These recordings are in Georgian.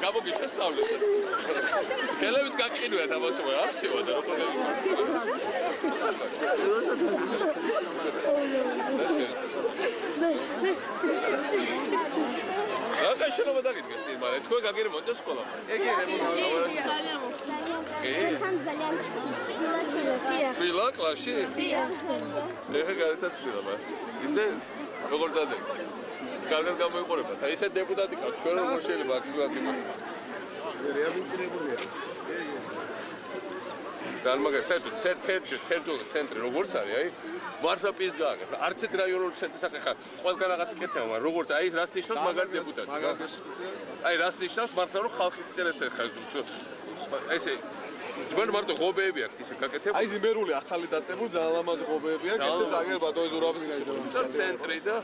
გამოგიჩესწავლე. ხელებიც გაკიდვიათ ამასოა, არ ცევა და როგორ რა შენობა დაგიდგეს წინ, მაგრამ თქვენ გაგერემონტეთ სკოლა. ეგ ერემონტა. ძალიან ძალიან ფილა კლასში? ეხა გარეთაც ფილა, ისე როგორ დადებით? კარგად გამოიყურებათ. აი ესე დეპუტატი ყავს, ჩვენ როგორ შეიძლება აქციონს იმას. რეაბილიტირებულია. ძალიან მაგარი, საერთოდ თერჯოლის ცენტრი როგორც არის, აი მართლა პის გააკეთა. არც ერთ რაიონულ ცენტრს ახლა ყველგან რაღაც კეთება, მაგრამ როგორც აი რას ნიშნავს მაგარი დეპუტატი. აი რას ნიშნავს მართლა რომ ხალხის ინტერესები ხარ. ესე თქვენ მარტო ღობეები აქვთ ისე გაკეთებული. აი ზიმერული ახალი დატებული ძალიან ლამაზი ღობეები აქვს, ესე ძალიან ბატონის ზურაბის ისე. და ცენტრი და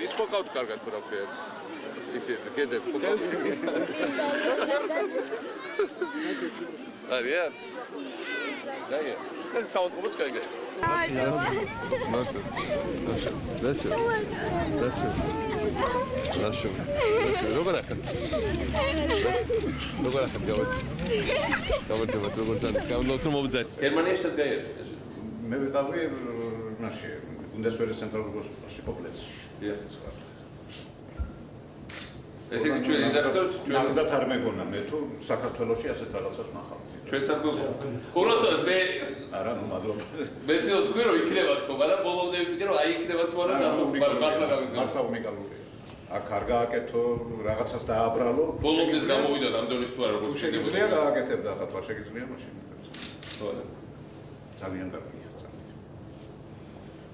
ის ხოკავთ კარგად თუ რა ქვია. ისე კედები ხოკავთ. არია. დაია. ეს საავადმყოფოც კაიგებს. Lascio. Როგორ ახეთ? როგორ ახეთ გავეთ? დავერტებათ როგორ ძალიან. გამოდოთ მომძეთ. გერმანიაში სად გაიარეთ? მე ვიყავი ნაში, ბუნდესვერის ცენტრალურ ჰოსპიტალში კომპლექსში. დიახ. ესე იგი ჩვენ ინდასტრიულ ნახდათ არ მეგონა მე თუ საქართველოში ასეთ რაღაცას ნახავ. ჩვენც არ გვეუბნებათ. ხოლოსად მე არა ნუ მადლობა. მე თქვენ რომ იქნება თქო, მაგრამ ბოლომდე ვიტყვი რომ აი იქნება თუ არა ნახო, მაგრამ მართლა გავიგე. მართლა უნიკალურია. აქ არ გააკეთო, რაღაცას დააბრალო. ბოლომდე გამოვიდა რამდენის თუ არა როგორც შეგიძლია გააკეთებდა ახლა თვა შეგიძლია მაშინ. ხო. ძალიან კარგია.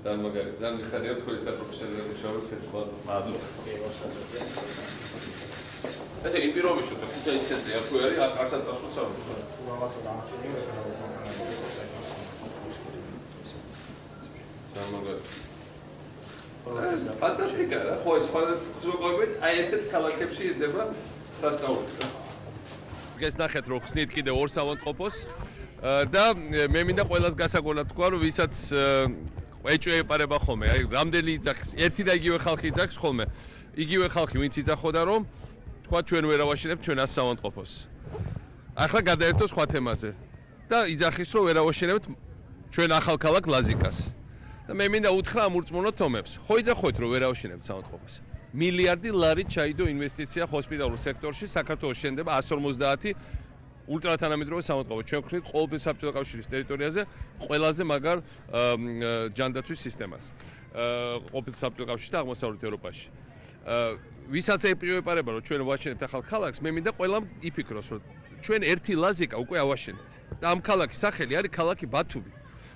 ძალიან მაგარი, ძალიან მიხარია თქვენი საპროფესიონალო მუშაობა შეცვალა. მადლობა. ესე იმ პირობებში თუ თითოეულ ცენტრი არ თუ არის, არსაც წასულსავ. რაღაცა დამახინია ეს რა ძალიან მაგარი. ფანტასტიკა რა, ხო ეს ფანტასტიკა, აი ესეთ ქალაქებში იზრდება სასწაული. ეს ნახეთ რომ ხსნით კიდე ორ საავადმყოფოს და მე მინდა ყველას გასაგონად თქვა რომ ვისაც ეჭვი ეპარება ხოლმე, აი რამდენი იძახის, ერთი და იგივე ხალხი იძახის ხოლმე. იგივე ხალხი ვინც იძახოდა რომ თქვა ჩვენ ვერ ავაშენებთ ჩვენ ას საავადმყოფოს. ახლა გადაერთო სხვა თემაზე და იძახის რომ ვერ ავაშენებთ ჩვენ ახალ ქალაქ ლაზიკას. და მე მინდა უთხრა ამ ურწმუნო თომებს. ხო იძახოთ რომ ვერ ავაშენებთ საავადმყოფოს. მილიარდი ლარი ჩაიდო ინვესტიცია ჰოსპიტალურ სექტორში, საქართველოს შენდება 150 ულტრათანამედროვე საავადმყოფო. ჩვენ ვქნით ყოველთვის საბჭოთა კავშირის ტერიტორიაზე ყველაზე მაგარ ჯანდაცვის სისტემას. ყოველთვის საბჭოთა კავშირში და აღმოსავლეთ ევროპაში. ვისაც ეპარება რომ ჩვენ ვაშენებთ ახალ ქალაქს, მე მინდა ყველამ იფიქროს რომ ჩვენ ერთი ლაზიკა უკვე ავაშენებთ. და ამ ქალაქის სახელი არის ქალაქი ბათუმი.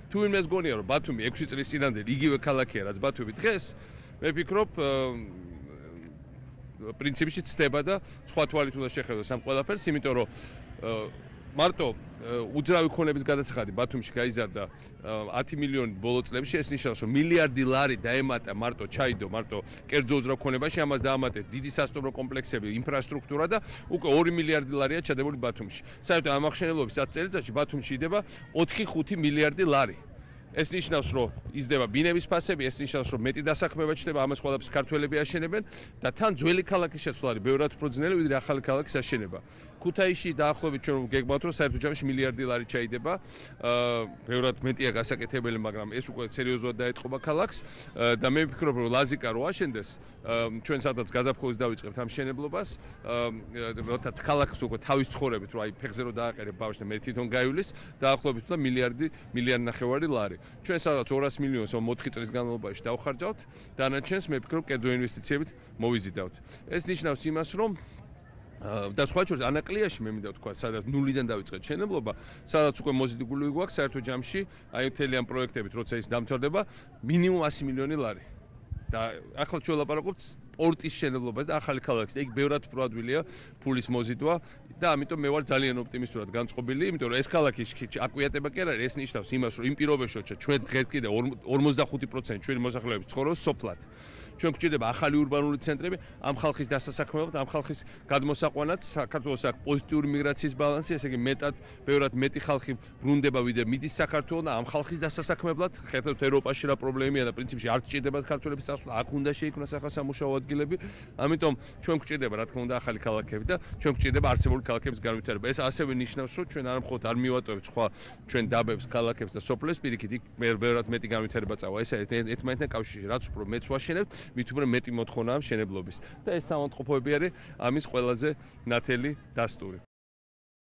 თუ ვინმეს გონია რომ ბათუმი 6 წლის წინანდელი იგივე ქალაქია რაც ბათუმი დღეს, მე ვფიქრობ პრინციპში ცდება და სხვა თვალით უნდა შეხედოს ამ ყველაფერს, იმიტომ რომ მარტო უძრავი ქონების გადასახადი ბათუმში გაიზარდა 10 მილიონი ბოლო წლებში, ეს ნიშნავს რომ მილიარდი ლარი დაემატა მარტო ჩაიდო მარტო კერძო უძრავ ქონებაში, ამას დაამატეთ დიდი სასტუმრო კომპლექსები, ინფრასტრუქტურა და უკვე 2 მილიარდი ლარია ჩადებული ბათუმში. საერთოდ ამ აღშენებლობის 10 წელიწადში ბათუმში იდება 4-5 მილიარდი ლარი. ეს ნიშნავს რომ იზრდება ბინების ფასები, ეს ნიშნავს რომ მეტი დასაქმება ჩნდება, ამას ყველაფერს ქართველები აშენებენ და თან ძველი ქალაქის შეცვლა არის ბევრად უფრო ძნელი ვიდრე ახალი ქალაქის აშენება. ქუთაისში დაახლოებით ჩვენ გეგმავთ რომ საერთო ჯამში მილიარდი ლარი ჩაიდება, ბევრად მეტია გასაკეთებელი, მაგრამ ეს უკვე სერიოზულად დაეთყობა ქალაქს და მე ვფიქრობ რომ ლაზიკა რო აშენდეს, ჩვენ სადაც გაზაფხულს დავიწყებთ ამ შენებლობას, როცა ქალაქს უკვე თავის ცხოვრებით რომ აი ფეხზე რო დააყერებ ბავშვს და მე თვითონ გაივლის, დაახლოებით უნდა მილიარდი ნახევარი ლარი. ჩვენ სადაც 200 მილიონს 4 წლის განმავლობაში დავხარჯავთ, დანარჩენს მე ვფიქრობ კერძო ინვესტიციებით მოვიზიდავთ. ეს ნიშნავს იმას, რომ და სხვა შორის ანაკლიაში მე მინდა ვთქვა, სადაც ნულიდან დავიწყეთ შენებლობა, სადაც უკვე მოზიდებული გვაქვს საერთო ჯამში, აი მთელი ამ პროექტებით, როცა ის დამთავრდება, მინიმუმ 100 მილიონი ლარი. და ახლა ჩვენ ვლაპარაკობთ პორტის შენებლობას და ახალი ქალაქის. ეგ ბევრად უფრო ადვილია ფულის მოზიდვა და ამიტომ მე ვარ ძალიან ოპტიმისტურად განწყობილი, იმიტომ რომ ეს ქალაქი აკვიატება კი არ არის, ეს ნიშნავს იმას, რომ იმ პირობებში, ჩვენ დღეს კიდე 45% ჩვენი მოსახლეობის ცხოვრობს სოფლად. ჩვენ გვჭირდება ახალი ურბანული ცენტრები, ამ ხალხის დასასაქმებლად, ამ ხალხის გადმოსაყვანად, საქართველოს აქვს პოზიტიური მიგრაციის ბალანსი, ესე იგი ბევრად მეტი ხალხი ბრუნდება ვიდრე მიდის საქართველოს და ამ ხალხის დასასაქმებლად, ხერთად ევროპაში რა პრობლემია და პრინციპში არ გჭირდებათ ქართველების წასვლა, აქ უნდა შეიქმნას ახლა სამუშაო ადგილები. ამიტომ ჩვენ გვჭირდება რა თქმა უნდა ახალი ქალაქები და ჩვენ გვჭირდება არსებული ქალაქების განვითარება. ეს ასევე ნიშნავს, რომ ჩვენ არ მხოლოდ არ მივატოვებთ სხვა ჩვენ დაბებს, ქალაქებს და სოფლებს, პირიქით იქ ბევრად მეტი განვითარება წავა. ეს ერთმანეთთან კავშირში, რაც უფრო მეც ვაშენებთ, მით უფრო მეტი მოთხოვნაა მშენებლობის. და ეს სამონტყოფოები არის ამის ყველაზე ნათელი დასტური.